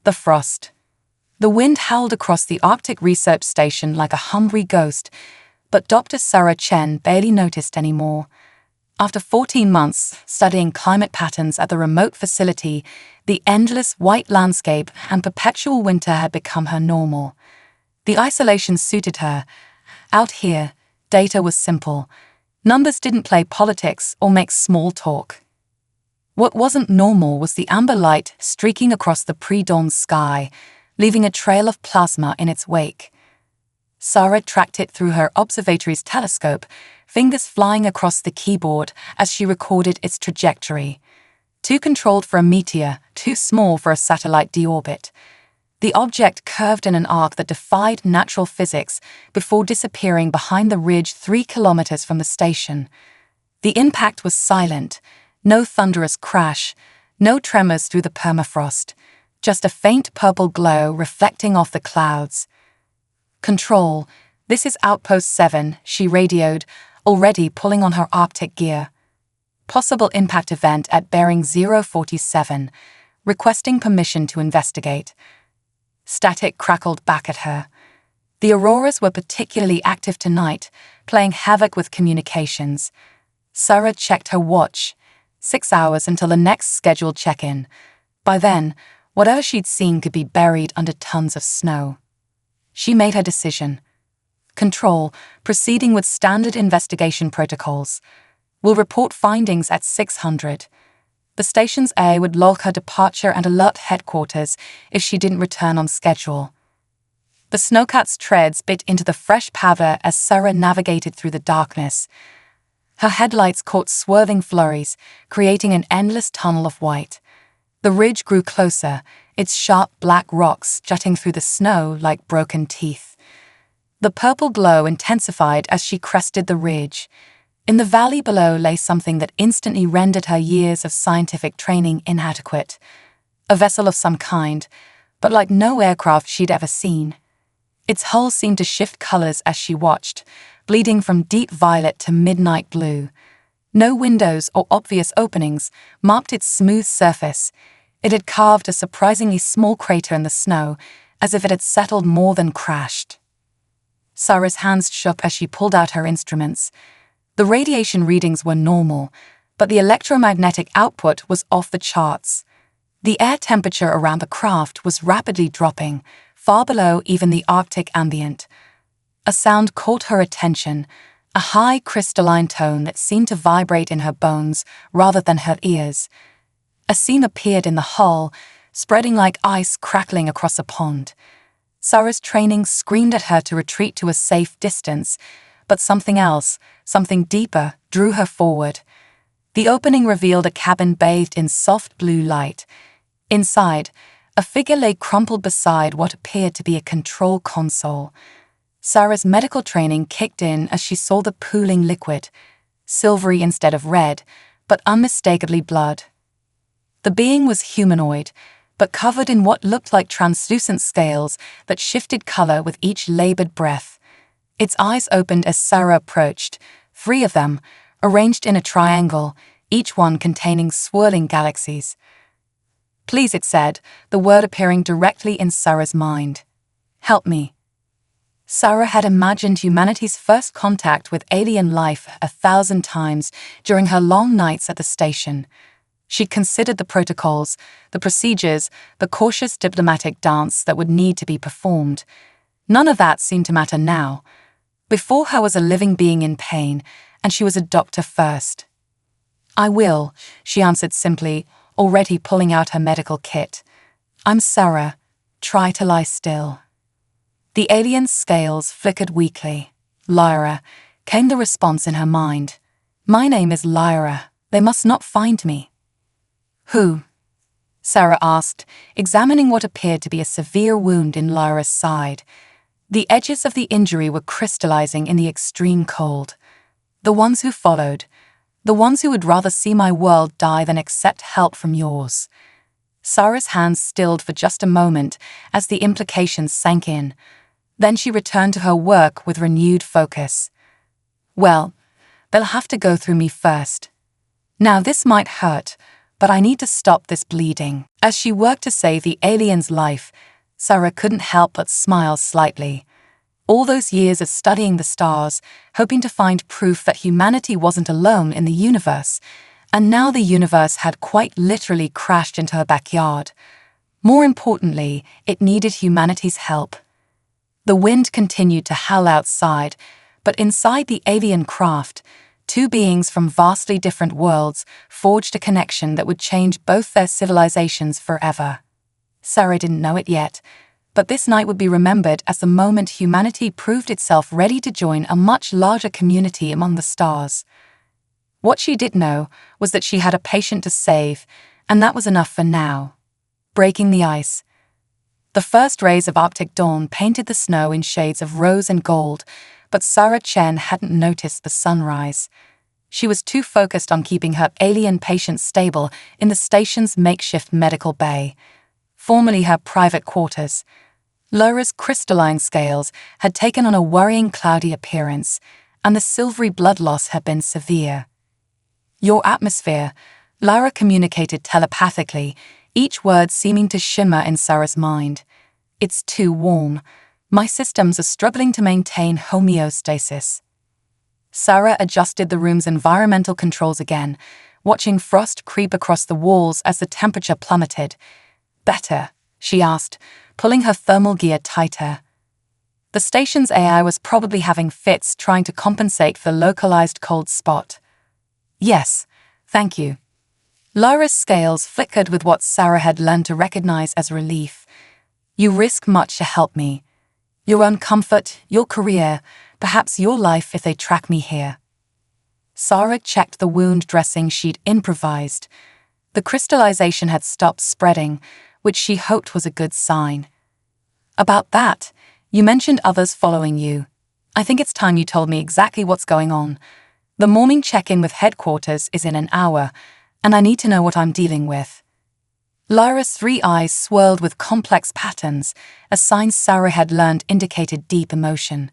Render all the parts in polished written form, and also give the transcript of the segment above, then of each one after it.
The frost. The wind howled across the Arctic research station like a hungry ghost, but Dr. Sarah Chen barely noticed anymore. After 14 months studying climate patterns at the remote facility, the endless white landscape and perpetual winter had become her normal. The isolation suited her. Out here, data was simple. Numbers didn't play politics or make small talk. What wasn't normal was the amber light streaking across the pre-dawn sky, leaving a trail of plasma in its wake. Sarah tracked it through her observatory's telescope, fingers flying across the keyboard as she recorded its trajectory. Too controlled for a meteor, too small for a satellite deorbit. The object curved in an arc that defied natural physics before disappearing behind the ridge 3 kilometers from the station. The impact was silent, no thunderous crash, no tremors through the permafrost, just a faint purple glow reflecting off the clouds. "Control, this is Outpost 7, she radioed, already pulling on her Arctic gear. Possible impact event at bearing 047, requesting permission to investigate. Static crackled back at her. The auroras were particularly active tonight, playing havoc with communications. Sarah checked her watch. 6 hours until the next scheduled check-in. By then, whatever she'd seen could be buried under tons of snow. She made her decision. Control, proceeding with standard investigation protocols. Will report findings at 600. The station's A would log her departure and alert headquarters if she didn't return on schedule. The snowcat's treads bit into the fresh powder as Sarah navigated through the darkness. Her headlights caught swirling flurries, creating an endless tunnel of white. The ridge grew closer, its sharp black rocks jutting through the snow like broken teeth. The purple glow intensified as she crested the ridge. In the valley below lay something that instantly rendered her years of scientific training inadequate. A vessel of some kind, but like no aircraft she'd ever seen. Its hull seemed to shift colors as she watched, bleeding from deep violet to midnight blue. No windows or obvious openings marked its smooth surface. It had carved a surprisingly small crater in the snow, as if it had settled more than crashed. Sarah's hands shook as she pulled out her instruments. The radiation readings were normal, but the electromagnetic output was off the charts. The air temperature around the craft was rapidly dropping, far below even the Arctic ambient. A sound caught her attention, a high crystalline tone that seemed to vibrate in her bones rather than her ears. A seam appeared in the hull, spreading like ice crackling across a pond. Sarah's training screamed at her to retreat to a safe distance, but something else, something deeper, drew her forward. The opening revealed a cabin bathed in soft blue light. Inside, a figure lay crumpled beside what appeared to be a control console. Sarah's medical training kicked in as she saw the pooling liquid, silvery instead of red, but unmistakably blood. The being was humanoid, but covered in what looked like translucent scales that shifted color with each labored breath. Its eyes opened as Sarah approached, 3 of them, arranged in a triangle, each one containing swirling galaxies. "Please," it said, the word appearing directly in Sarah's mind. "Help me." Sarah had imagined humanity's first contact with alien life 1,000 times during her long nights at the station. She'd considered the protocols, the procedures, the cautious diplomatic dance that would need to be performed. None of that seemed to matter now. Before her was a living being in pain, and she was a doctor first. "I will," she answered simply, already pulling out her medical kit. "I'm Sarah. Try to lie still." The alien's scales flickered weakly. "Lyra," came the response in her mind. "My name is Lyra. They must not find me." "Who?" Sarah asked, examining what appeared to be a severe wound in Lyra's side. The edges of the injury were crystallizing in the extreme cold. "The ones who followed. The ones who would rather see my world die than accept help from yours." Sarah's hands stilled for just a moment as the implications sank in. Then she returned to her work with renewed focus. "Well, they'll have to go through me first. Now this might hurt, but I need to stop this bleeding. As she worked to save the alien's life, Sarah couldn't help but smile slightly. All those years of studying the stars, hoping to find proof that humanity wasn't alone in the universe, and now the universe had quite literally crashed into her backyard. More importantly, it needed humanity's help. The wind continued to howl outside, but inside the alien craft, two beings from vastly different worlds forged a connection that would change both their civilizations forever. Sarah didn't know it yet, but this night would be remembered as the moment humanity proved itself ready to join a much larger community among the stars. What she did know was that she had a patient to save, and that was enough for now. Breaking the ice. The first rays of Arctic dawn painted the snow in shades of rose and gold, but Sarah Chen hadn't noticed the sunrise. She was too focused on keeping her alien patient stable in the station's makeshift medical bay, formerly her private quarters. Laura's crystalline scales had taken on a worrying cloudy appearance, and the silvery blood loss had been severe. "Your atmosphere," Laura communicated telepathically, each word seeming to shimmer in Sarah's mind. "It's too warm. My systems are struggling to maintain homeostasis." Sarah adjusted the room's environmental controls again, watching frost creep across the walls as the temperature plummeted. "Better?" she asked, pulling her thermal gear tighter. The station's AI was probably having fits trying to compensate for the localized cold spot. "Yes, thank you." Laura's scales flickered with what Sarah had learned to recognize as relief. "You risk much to help me. Your own comfort, your career, perhaps your life if they track me here." Sarah checked the wound dressing she'd improvised. The crystallization had stopped spreading, which she hoped was a good sign. "About that, you mentioned others following you. I think it's time you told me exactly what's going on. The morning check-in with headquarters is in an hour, and I need to know what I'm dealing with." Laura's 3 eyes swirled with complex patterns, a sign Sarah had learned indicated deep emotion.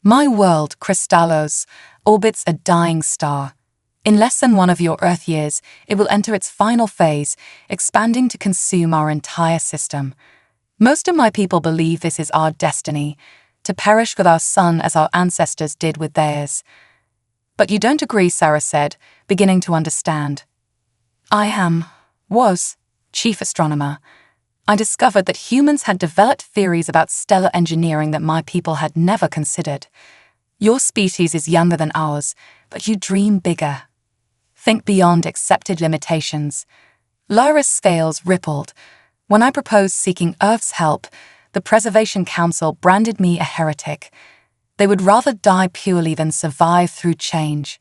"My world, Crystallos, orbits a dying star. In less than one of your Earth years, it will enter its final phase, expanding to consume our entire system. Most of my people believe this is our destiny, to perish with our sun as our ancestors did with theirs." "But you don't agree," Sarah said, beginning to understand. Was chief astronomer. I discovered that humans had developed theories about stellar engineering that my people had never considered. Your species is younger than ours, but you dream bigger. Think beyond accepted limitations. Laura's scales rippled. When I proposed seeking Earth's help, the Preservation Council branded me a heretic. They would rather die purely than survive through change.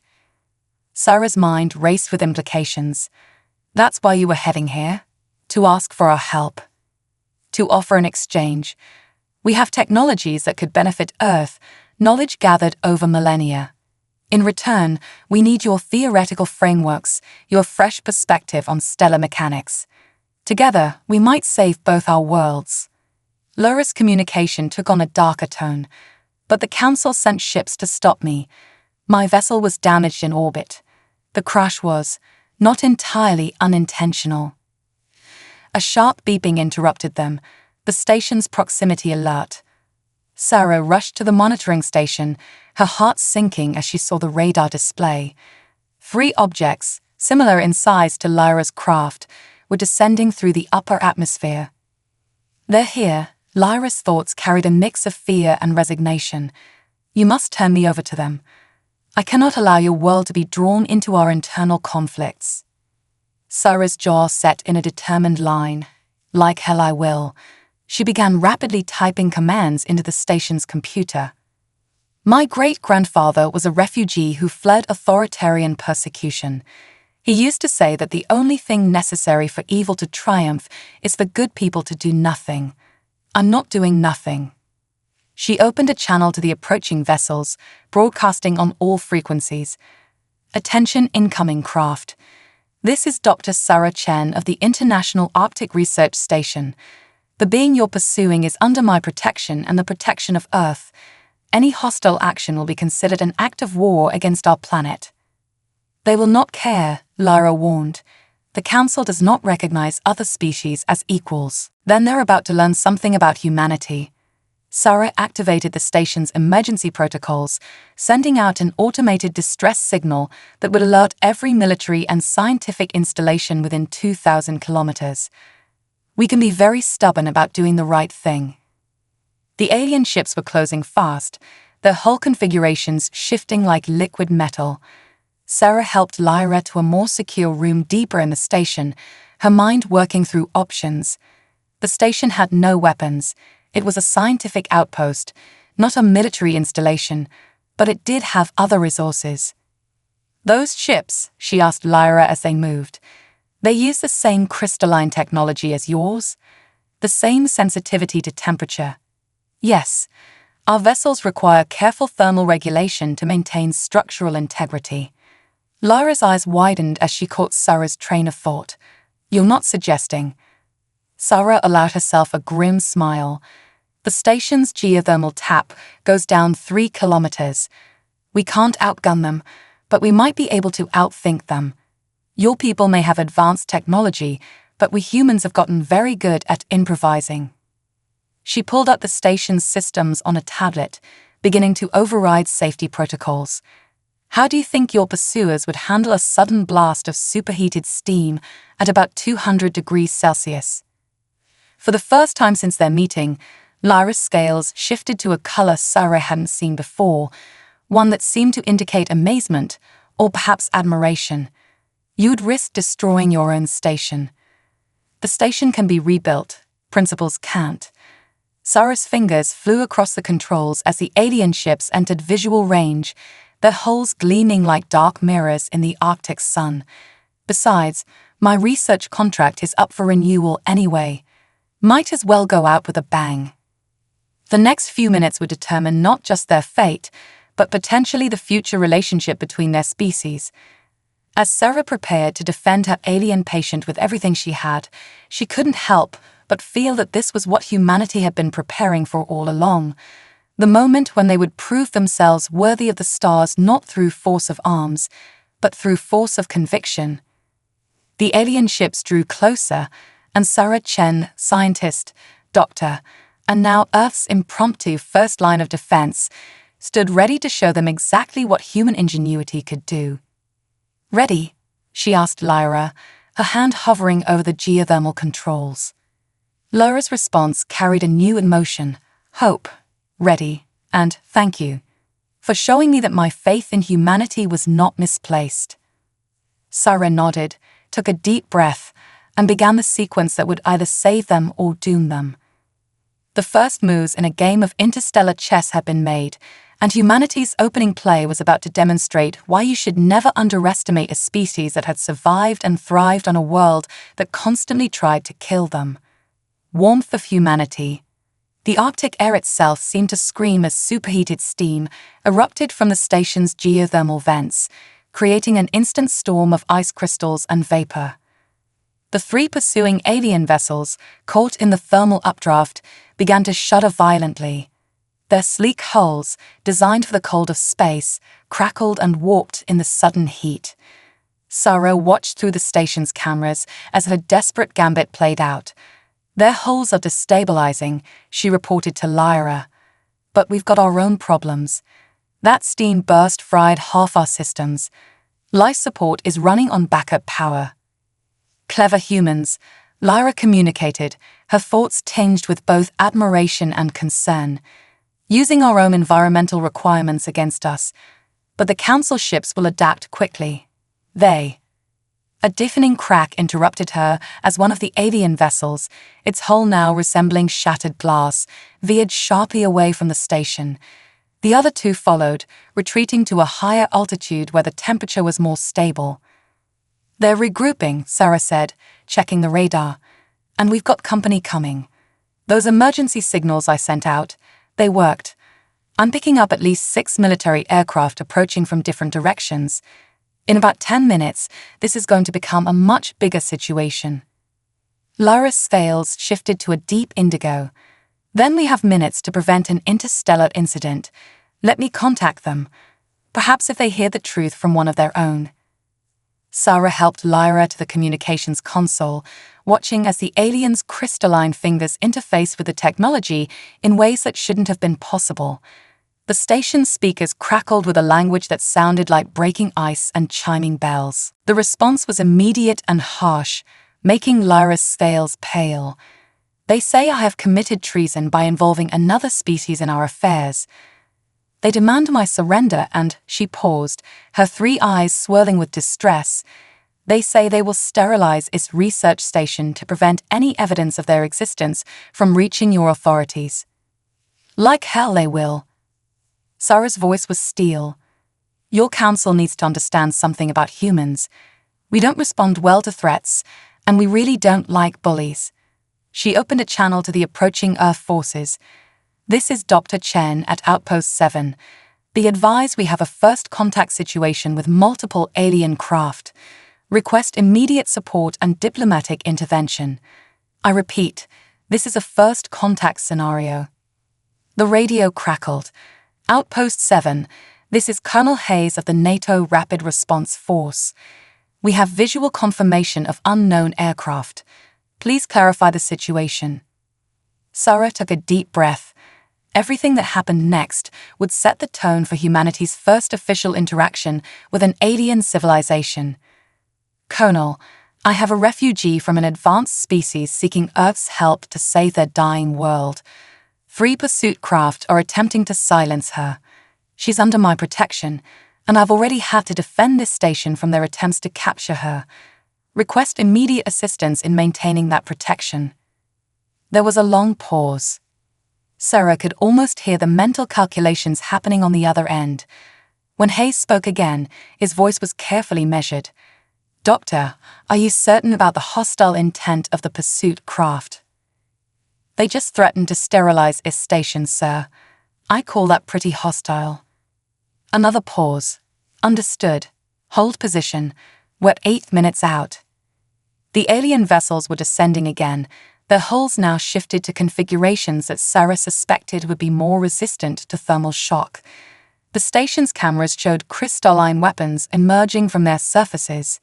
Sarah's mind raced with implications. "That's why you were heading here? To ask for our help? To offer an exchange? We have technologies that could benefit Earth, knowledge gathered over millennia. In return, we need your theoretical frameworks, your fresh perspective on stellar mechanics. Together, we might save both our worlds." Laura's communication took on a darker tone. "But the Council sent ships to stop me. My vessel was damaged in orbit. The crash was not entirely unintentional." A sharp beeping interrupted them, the station's proximity alert. Sarah rushed to the monitoring station, her heart sinking as she saw the radar display. 3 objects, similar in size to Lyra's craft, were descending through the upper atmosphere. "They're here." Lyra's thoughts carried a mix of fear and resignation. "You must turn me over to them. I cannot allow your world to be drawn into our internal conflicts." Sarah's jaw set in a determined line. "Like hell I will." She began rapidly typing commands into the station's computer. "My great-grandfather was a refugee who fled authoritarian persecution. He used to say that the only thing necessary for evil to triumph is for good people to do nothing. I'm not doing nothing." She opened a channel to the approaching vessels, broadcasting on all frequencies. "Attention incoming craft. This is Dr. Sarah Chen of the International Arctic Research Station. The being you're pursuing is under my protection and the protection of Earth. Any hostile action will be considered an act of war against our planet." "They will not care," Lyra warned. The Council does not recognize other species as equals. Then they're about to learn something about humanity. Sarah activated the station's emergency protocols, sending out an automated distress signal that would alert every military and scientific installation within 2,000 kilometers. We can be very stubborn about doing the right thing. The alien ships were closing fast, their hull configurations shifting like liquid metal. Sarah helped Lyra to a more secure room deeper in the station, her mind working through options. The station had no weapons. It was a scientific outpost, not a military installation, but it did have other resources. Those ships, she asked Lyra as they moved, they use the same crystalline technology as yours? The same sensitivity to temperature? Yes, our vessels require careful thermal regulation to maintain structural integrity. Lyra's eyes widened as she caught Sarah's train of thought. You're not suggesting. Sarah allowed herself a grim smile. The station's geothermal tap goes down 3 kilometers. We can't outgun them, but we might be able to outthink them. Your people may have advanced technology, but we humans have gotten very good at improvising. She pulled up the station's systems on a tablet, beginning to override safety protocols. How do you think your pursuers would handle a sudden blast of superheated steam at about 200 degrees Celsius? For the first time since their meeting, Lyra's scales shifted to a color Sarah hadn't seen before, one that seemed to indicate amazement, or perhaps admiration. You'd risk destroying your own station. The station can be rebuilt, principals can't. Sarah's fingers flew across the controls as the alien ships entered visual range, their hulls gleaming like dark mirrors in the Arctic sun. Besides, my research contract is up for renewal anyway. Might as well go out with a bang. The next few minutes would determine not just their fate, but potentially the future relationship between their species. As Sarah prepared to defend her alien patient with everything she had, she couldn't help but feel that this was what humanity had been preparing for all along. The moment when they would prove themselves worthy of the stars not through force of arms, but through force of conviction. The alien ships drew closer, and Sarah Chen, scientist, doctor, and now Earth's impromptu first line of defense, stood ready to show them exactly what human ingenuity could do. Ready? She asked Lyra, her hand hovering over the geothermal controls. Lyra's response carried a new emotion, hope, ready, and thank you, for showing me that my faith in humanity was not misplaced. Sarah nodded, took a deep breath, and began the sequence that would either save them or doom them. The first moves in a game of interstellar chess had been made, and humanity's opening play was about to demonstrate why you should never underestimate a species that had survived and thrived on a world that constantly tried to kill them. Warmth of humanity. The Arctic air itself seemed to scream as superheated steam erupted from the station's geothermal vents, creating an instant storm of ice crystals and vapor. The 3 pursuing alien vessels, caught in the thermal updraft, began to shudder violently. Their sleek hulls, designed for the cold of space, crackled and warped in the sudden heat. Sarah watched through the station's cameras as her desperate gambit played out. Their hulls are destabilizing, she reported to Lyra. But we've got our own problems. That steam burst fried half our systems. Life support is running on backup power. Clever humans, Lyra communicated, her thoughts tinged with both admiration and concern. Using our own environmental requirements against us, but the Council ships will adapt quickly. A deafening crack interrupted her as one of the alien vessels, its hull now resembling shattered glass, veered sharply away from the station. The other 2 followed, retreating to a higher altitude where the temperature was more stable. They're regrouping, Sarah said, checking the radar. And we've got company coming. Those emergency signals I sent out, they worked. I'm picking up at least 6 military aircraft approaching from different directions. In about 10 minutes, this is going to become a much bigger situation. Lyra's scales shifted to a deep indigo. Then we have minutes to prevent an interstellar incident. Let me contact them. Perhaps if they hear the truth from one of their own. Sarah helped Lyra to the communications console, watching as the aliens' crystalline fingers interface with the technology in ways that shouldn't have been possible. The station's speakers crackled with a language that sounded like breaking ice and chiming bells. The response was immediate and harsh, making Lyra's scales pale. "They say I have committed treason by involving another species in our affairs. They demand my surrender and," she paused, her 3 eyes swirling with distress, "they say they will sterilize its research station to prevent any evidence of their existence from reaching your authorities." "Like hell they will." Sarah's voice was steel. "Your council needs to understand something about humans. We don't respond well to threats, and we really don't like bullies." She opened a channel to the approaching Earth forces. "This is Dr. Chen at Outpost 7. Be advised we have a first contact situation with multiple alien craft. Request immediate support and diplomatic intervention. I repeat, this is a first contact scenario." The radio crackled. "Outpost 7, this is Colonel Hayes of the NATO Rapid Response Force. We have visual confirmation of unknown aircraft. Please clarify the situation." Sarah took a deep breath. Everything that happened next would set the tone for humanity's first official interaction with an alien civilization. "Colonel, I have a refugee from an advanced species seeking Earth's help to save their dying world. 3 pursuit craft are attempting to silence her. She's under my protection, and I've already had to defend this station from their attempts to capture her. Request immediate assistance in maintaining that protection." There was a long pause. Sarah could almost hear the mental calculations happening on the other end. When Hayes spoke again, his voice was carefully measured. "Doctor, are you certain about the hostile intent of the pursuit craft?" "They just threatened to sterilize its station, sir. I call that pretty hostile." Another pause. "Understood. Hold position. We're 8 minutes out." The alien vessels were descending again, their hulls now shifted to configurations that Sarah suspected would be more resistant to thermal shock. The station's cameras showed crystalline weapons emerging from their surfaces.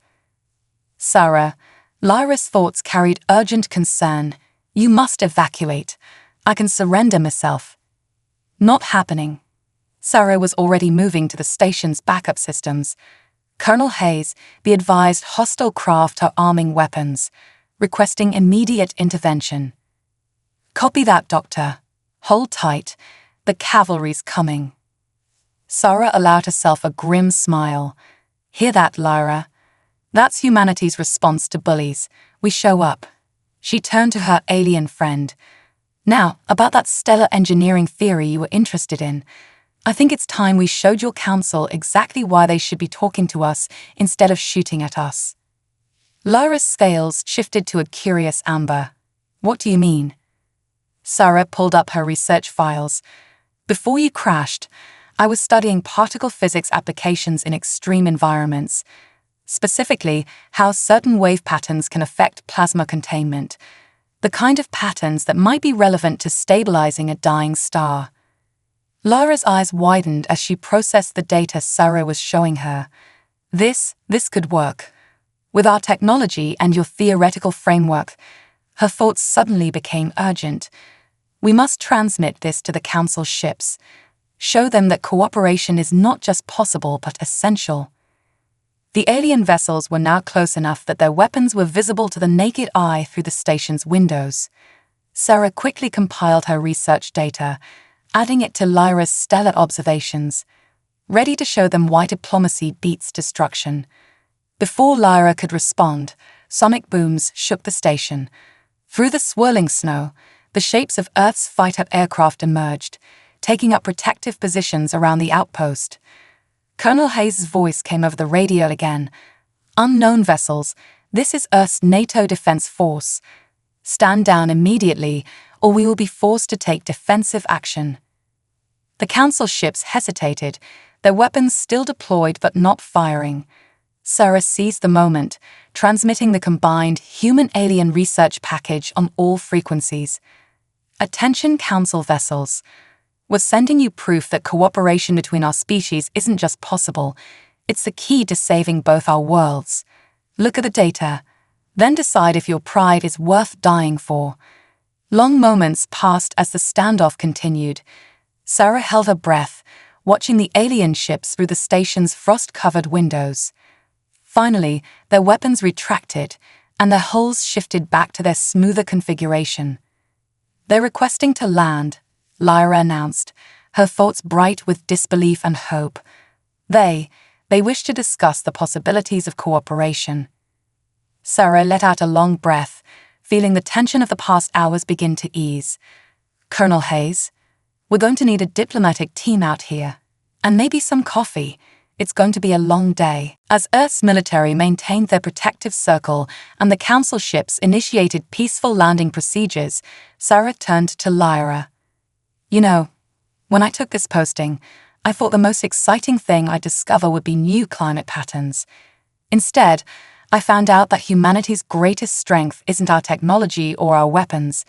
"Sarah," Lyra's thoughts carried urgent concern. "You must evacuate. I can surrender myself." "Not happening." Sarah was already moving to the station's backup systems. "Colonel Hayes, be advised hostile craft are arming weapons. Requesting immediate intervention." "Copy that, Doctor. Hold tight. The cavalry's coming." Sarah allowed herself a grim smile. "Hear that, Lyra? That's humanity's response to bullies. We show up." She turned to her alien friend. "Now, about that stellar engineering theory you were interested in. I think it's time we showed your council exactly why they should be talking to us instead of shooting at us." Lyra's scales shifted to a curious amber. "What do you mean?" Sarah pulled up her research files. "Before you crashed, I was studying particle physics applications in extreme environments. Specifically, how certain wave patterns can affect plasma containment. The kind of patterns that might be relevant to stabilizing a dying star." Lyra's eyes widened as she processed the data Sarah was showing her. This could work. With our technology and your theoretical framework." Her thoughts suddenly became urgent. "We must transmit this to the Council's ships. Show them that cooperation is not just possible but essential." The alien vessels were now close enough that their weapons were visible to the naked eye through the station's windows. Sarah quickly compiled her research data, adding it to Lyra's stellar observations, ready to show them why diplomacy beats destruction. Before Lyra could respond, sonic booms shook the station. Through the swirling snow, the shapes of Earth's fighter aircraft emerged, taking up protective positions around the outpost. Colonel Hayes' voice came over the radio again. "Unknown vessels, this is Earth's NATO Defense Force. Stand down immediately, or we will be forced to take defensive action." The Council ships hesitated, their weapons still deployed but not firing. Sarah seized the moment, transmitting the combined human-alien research package on all frequencies. "Attention Council vessels. We're sending you proof that cooperation between our species isn't just possible, it's the key to saving both our worlds. Look at the data, then decide if your pride is worth dying for. Long moments passed as the standoff continued. Sarah held her breath, watching the alien ships through the station's frost-covered windows. Finally, their weapons retracted, and their hulls shifted back to their smoother configuration. "They're requesting to land," Lyra announced, her thoughts bright with disbelief and hope. They wish to discuss the possibilities of cooperation. Sarah let out a long breath, feeling the tension of the past hours begin to ease. "Colonel Hayes, we're going to need a diplomatic team out here. And maybe some coffee. It's going to be a long day." As Earth's military maintained their protective circle and the Council ships initiated peaceful landing procedures, Sarah turned to Lyra. "You know, when I took this posting, I thought the most exciting thing I'd discover would be new climate patterns. Instead, I found out that humanity's greatest strength isn't our technology or our weapons.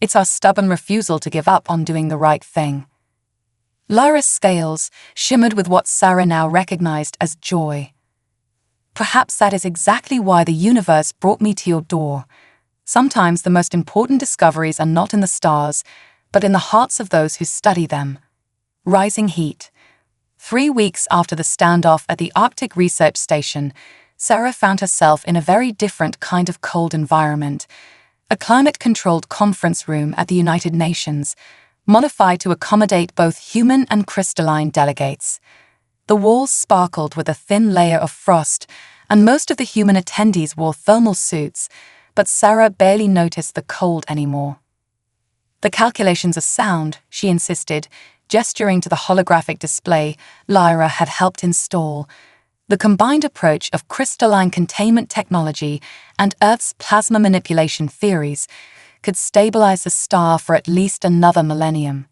It's our stubborn refusal to give up on doing the right thing." Lyra's scales shimmered with what Sarah now recognized as joy. "Perhaps that is exactly why the universe brought me to your door. Sometimes the most important discoveries are not in the stars, but in the hearts of those who study them." Rising heat. 3 weeks after the standoff at the Arctic Research Station, Sarah found herself in a very different kind of cold environment. A climate-controlled conference room at the United Nations, modified to accommodate both human and crystalline delegates. The walls sparkled with a thin layer of frost, and most of the human attendees wore thermal suits, but Sarah barely noticed the cold anymore. "The calculations are sound," she insisted, gesturing to the holographic display Lyra had helped install. The combined approach of crystalline containment technology and Earth's plasma manipulation theories could stabilize the star for at least another millennium.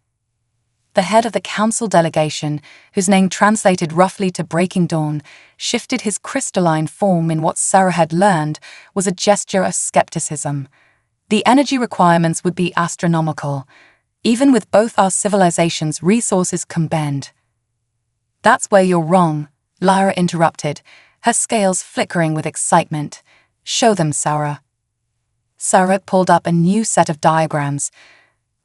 The head of the Council delegation, whose name translated roughly to Breaking Dawn, shifted his crystalline form in what Sarah had learned was a gesture of skepticism. The energy requirements would be astronomical, even with both our civilizations' resources combined. "That's where you're wrong," Lyra interrupted, her scales flickering with excitement. "Show them, Sarah." Sarah pulled up a new set of diagrams.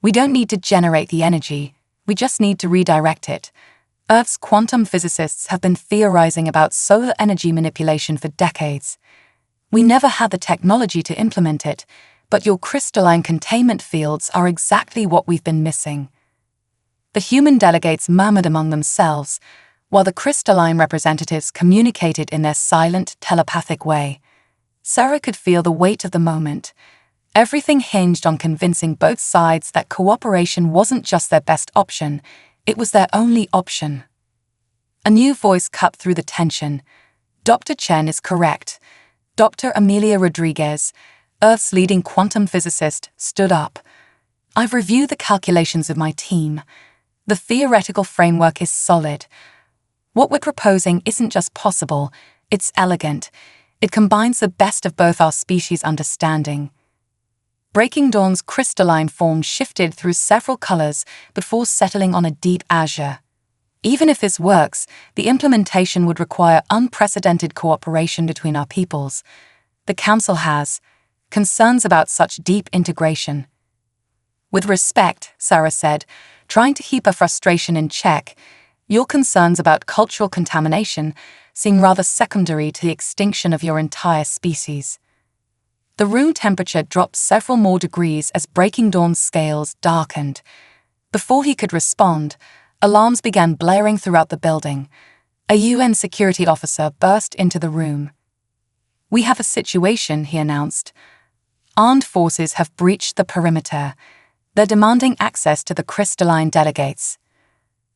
"We don't need to generate the energy, we just need to redirect it. Earth's quantum physicists have been theorizing about solar energy manipulation for decades. We never had the technology to implement it, but your crystalline containment fields are exactly what we've been missing." The human delegates murmured among themselves, while the crystalline representatives communicated in their silent, telepathic way. Sarah could feel the weight of the moment. Everything hinged on convincing both sides that cooperation wasn't just their best option, it was their only option. A new voice cut through the tension. "Dr. Chen is correct." Dr. Amelia Rodriguez, Earth's leading quantum physicist, stood up. "I've reviewed the calculations of my team. The theoretical framework is solid. What we're proposing isn't just possible, it's elegant. It combines the best of both our species' understanding." Breaking Dawn's crystalline form shifted through several colors before settling on a deep azure. "Even if this works, the implementation would require unprecedented cooperation between our peoples. The Council has concerns about such deep integration." "With respect," Sarah said, trying to keep her frustration in check, "your concerns about cultural contamination seem rather secondary to the extinction of your entire species." The room temperature dropped several more degrees as Breaking Dawn's scales darkened. Before he could respond, alarms began blaring throughout the building. A UN security officer burst into the room. "We have a situation," he announced. "Armed forces have breached the perimeter. They're demanding access to the crystalline delegates."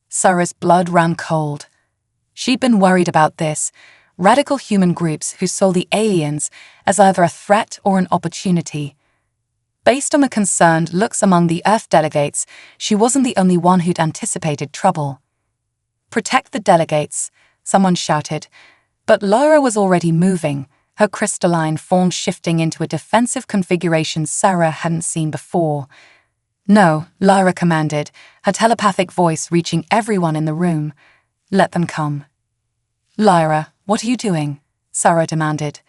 Sarah's blood ran cold. She'd been worried about this. Radical human groups who saw the aliens as either a threat or an opportunity. Based on the concerned looks among the Earth delegates, she wasn't the only one who'd anticipated trouble. "Protect the delegates," someone shouted. But Lyra was already moving, her crystalline form shifting into a defensive configuration Sarah hadn't seen before. "No," Lyra commanded, her telepathic voice reaching everyone in the room. "Let them come." "Lyra, what are you doing?" Sarah demanded.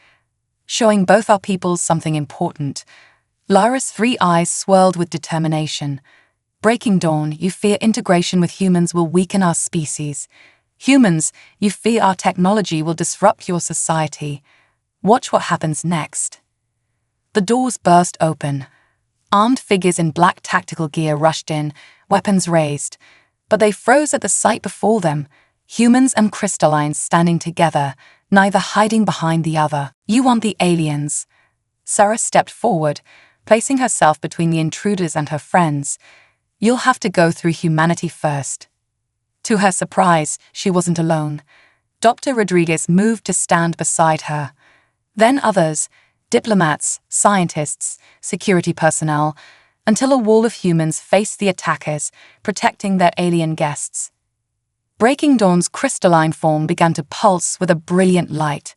showing both our peoples something important. Lyra's 3 eyes swirled with determination. Breaking Dawn, you fear integration with humans will weaken our species. Humans, you fear our technology will disrupt your society. Watch what happens next. The doors burst open. Armed figures in black tactical gear rushed in, weapons raised. But they froze at the sight before them. Humans and crystallines standing together, neither hiding behind the other. You want the aliens. Sarah stepped forward, placing herself between the intruders and her friends. You'll have to go through humanity first. To her surprise, she wasn't alone. Dr. Rodriguez moved to stand beside her. Then others, diplomats, scientists, security personnel, until a wall of humans faced the attackers, protecting their alien guests. Breaking Dawn's crystalline form began to pulse with a brilliant light.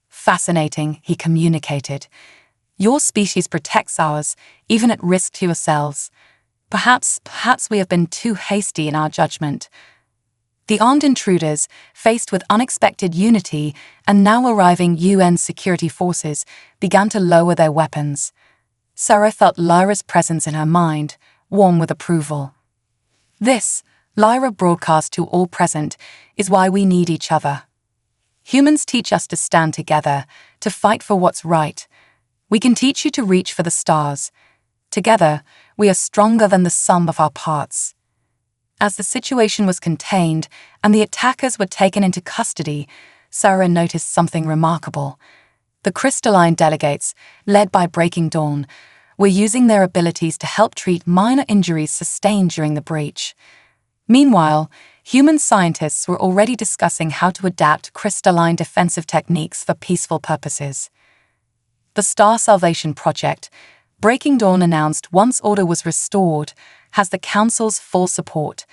Fascinating, he communicated. Your species protects ours, even at risk to yourselves. Perhaps we have been too hasty in our judgment. The armed intruders, faced with unexpected unity and now arriving UN security forces, began to lower their weapons. Sarah felt Lyra's presence in her mind, warm with approval. This, Lyra broadcast to all present, is why we need each other. Humans teach us to stand together, to fight for what's right. We can teach you to reach for the stars. Together, we are stronger than the sum of our parts. As the situation was contained and the attackers were taken into custody, Sarah noticed something remarkable. The crystalline delegates, led by Breaking Dawn, were using their abilities to help treat minor injuries sustained during the breach. Meanwhile, human scientists were already discussing how to adapt crystalline defensive techniques for peaceful purposes. The Star Salvation Project, Breaking Dawn announced once order was restored, has the Council's full support.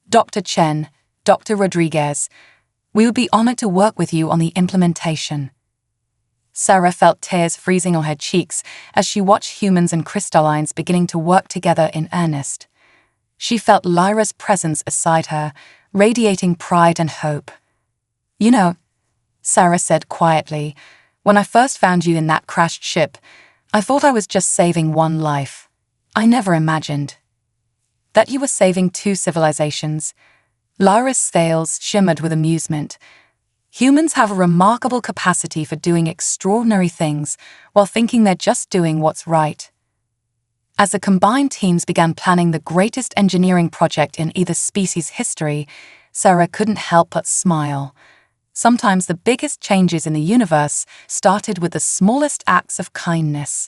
Dr. Chen, Dr. Rodriguez, we would be honored to work with you on the implementation. Sarah felt tears freezing on her cheeks as she watched humans and crystallines beginning to work together in earnest. She felt Lyra's presence beside her, radiating pride and hope. You know, Sarah said quietly, when I first found you in that crashed ship, I thought I was just saving one life. I never imagined that you were saving 2 civilizations. Lyra's scales shimmered with amusement. Humans have a remarkable capacity for doing extraordinary things while thinking they're just doing what's right. As the combined teams began planning the greatest engineering project in either species' history, Sarah couldn't help but smile. Sometimes the biggest changes in the universe started with the smallest acts of kindness.